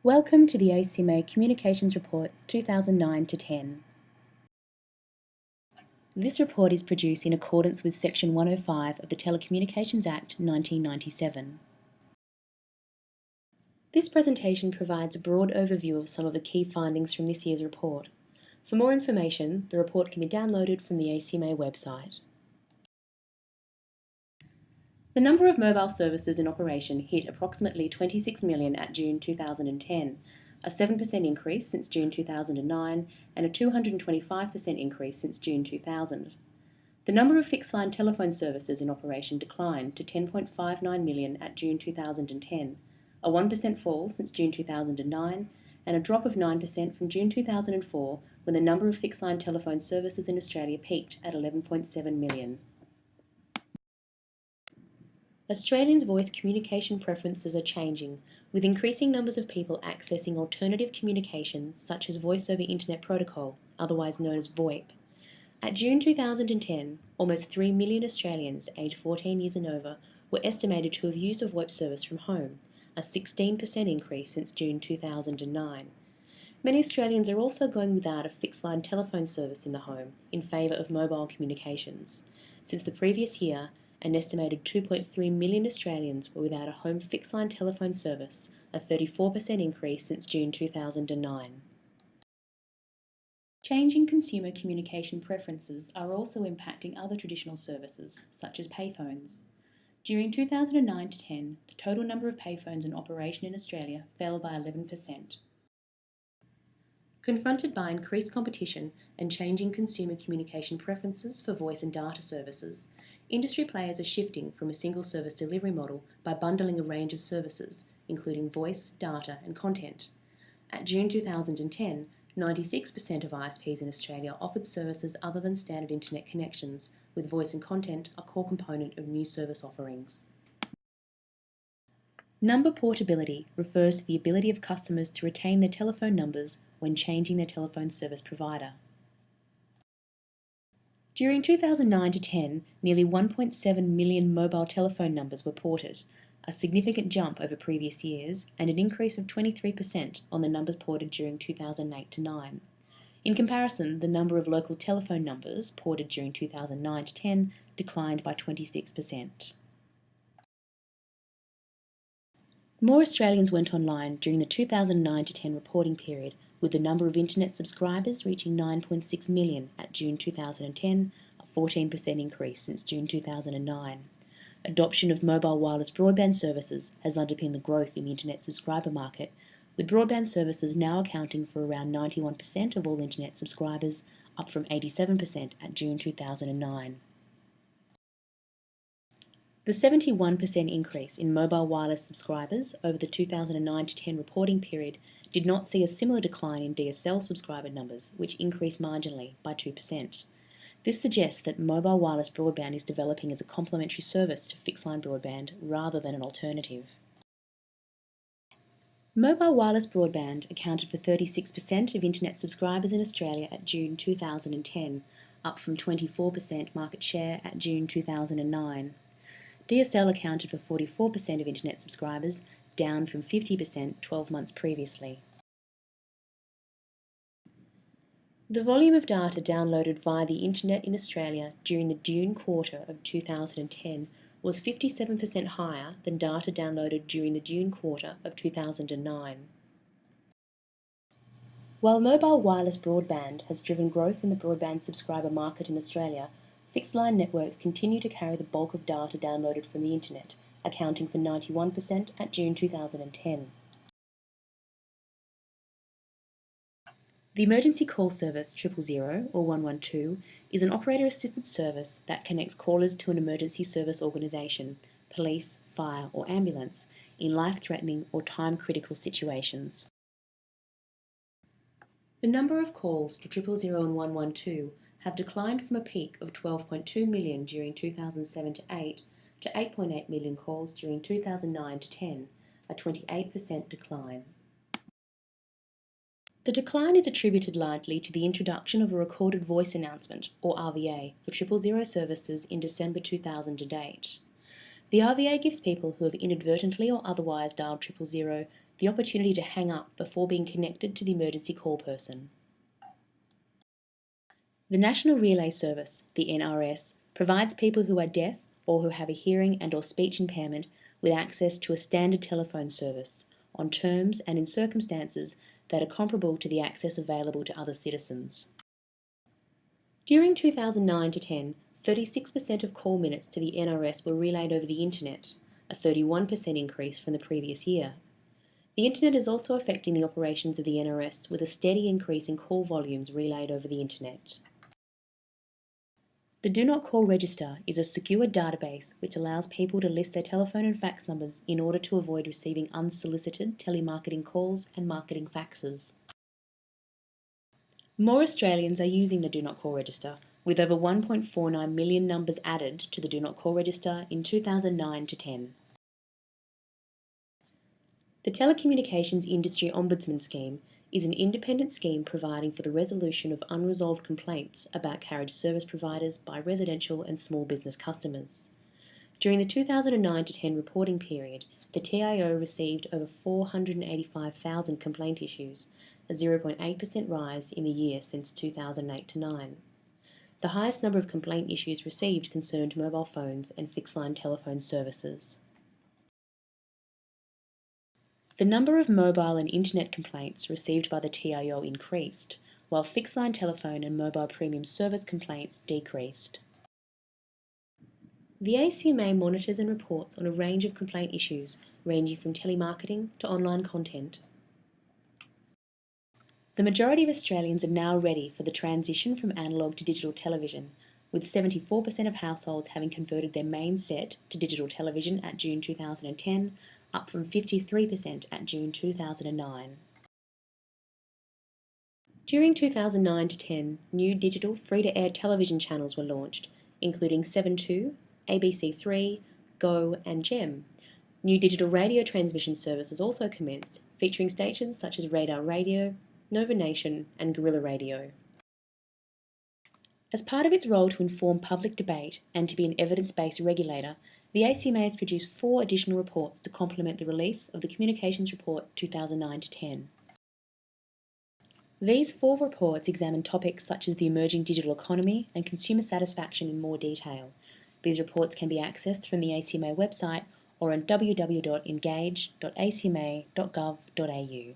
Welcome to the ACMA Communications Report 2009-10. This report is produced in accordance with Section 105 of the Telecommunications Act 1997. This presentation provides a broad overview of some of the key findings from this year's report. For more information, the report can be downloaded from the ACMA website. The number of mobile services in operation hit approximately 26 million at June 2010, a 7% increase since June 2009 and a 225% increase since June 2000. The number of fixed-line telephone services in operation declined to 10.59 million at June 2010, a 1% fall since June 2009 and a drop of 9% from June 2004 when the number of fixed-line telephone services in Australia peaked at 11.7 million. Australians' voice communication preferences are changing, with increasing numbers of people accessing alternative communications such as Voice over Internet Protocol, otherwise known as VoIP. At June 2010, almost 3 million Australians aged 14 years and over were estimated to have used a VoIP service from home, a 16% increase since June 2009. Many Australians are also going without a fixed-line telephone service in the home in favour of mobile communications. Since the previous year, an estimated 2.3 million Australians were without a home fixed-line telephone service, a 34% increase since June 2009. Changing consumer communication preferences are also impacting other traditional services, such as payphones. During 2009-10, the total number of payphones in operation in Australia fell by 11%. Confronted by increased competition and changing consumer communication preferences for voice and data services, industry players are shifting from a single service delivery model by bundling a range of services, including voice, data and content. At June 2010, 96% of ISPs in Australia offered services other than standard internet connections, with voice and content a core component of new service offerings. Number portability refers to the ability of customers to retain their telephone numbers when changing their telephone service provider. During 2009-10, nearly 1.7 million mobile telephone numbers were ported, a significant jump over previous years and an increase of 23% on the numbers ported during 2008-9. In comparison, the number of local telephone numbers ported during 2009-10 declined by 26%. More Australians went online during the 2009-10 reporting period, with the number of internet subscribers reaching 9.6 million at June 2010, a 14% increase since June 2009. Adoption of mobile wireless broadband services has underpinned the growth in the internet subscriber market, with broadband services now accounting for around 91% of all internet subscribers, up from 87% at June 2009. The 71% increase in mobile wireless subscribers over the 2009-10 reporting period did not see a similar decline in DSL subscriber numbers, which increased marginally by 2%. This suggests that mobile wireless broadband is developing as a complementary service to fixed-line broadband rather than an alternative. Mobile wireless broadband accounted for 36% of internet subscribers in Australia at June 2010, up from 24% market share at June 2009. DSL accounted for 44% of internet subscribers, down from 50% 12 months previously. The volume of data downloaded via the internet in Australia during the June quarter of 2010 was 57% higher than data downloaded during the June quarter of 2009. While mobile wireless broadband has driven growth in the broadband subscriber market in Australia, fixed-line networks continue to carry the bulk of data downloaded from the internet, accounting for 91% at June 2010. The emergency call service 000 or 112 is an operator-assisted service that connects callers to an emergency service organisation, police, fire or ambulance, in life-threatening or time-critical situations. The number of calls to 000 and 112 have declined from a peak of 12.2 million during 2007-8 to 8.8 million calls during 2009-10, a 28% decline. The decline is attributed largely to the introduction of a recorded voice announcement, or RVA, for 000 services in December 2008. The RVA gives people who have inadvertently or otherwise dialed 000 the the opportunity to hang up before being connected to the emergency call person. The National Relay Service, the NRS, provides people who are deaf or who have a hearing and/or speech impairment with access to a standard telephone service on terms and in circumstances that are comparable to the access available to other citizens. During 2009 to 10, 36% of call minutes to the NRS were relayed over the internet, a 31% increase from the previous year. The internet is also affecting the operations of the NRS with a steady increase in call volumes relayed over the internet. The Do Not Call Register is a secure database which allows people to list their telephone and fax numbers in order to avoid receiving unsolicited telemarketing calls and marketing faxes. More Australians are using the Do Not Call Register, with over 1.49 million numbers added to the Do Not Call Register in 2009 to 10. The Telecommunications Industry Ombudsman Scheme is an independent scheme providing for the resolution of unresolved complaints about carriage service providers by residential and small business customers. During the 2009 to 10 reporting period, the TIO received over 485,000 complaint issues, a 0.8% rise in the year since 2008 to 9. The highest number of complaint issues received concerned mobile phones and fixed-line telephone services. The number of mobile and internet complaints received by the TIO increased, while fixed-line telephone and mobile premium service complaints decreased. The ACMA monitors and reports on a range of complaint issues, ranging from telemarketing to online content. The majority of Australians are now ready for the transition from analogue to digital television, with 74% of households having converted their main set to digital television at June 2010, up from 53% at June 2009. During 2009 to 10, new digital free-to-air television channels were launched, including 7/2, ABC3, Go and Gem. New digital radio transmission services also commenced, featuring stations such as Radar Radio, Nova Nation and Guerrilla Radio. As part of its role to inform public debate and to be an evidence-based regulator, the ACMA has produced 4 additional reports to complement the release of the Communications Report 2009 to 10. These 4 reports examine topics such as the emerging digital economy and consumer satisfaction in more detail. These reports can be accessed from the ACMA website or on www.engage.acma.gov.au.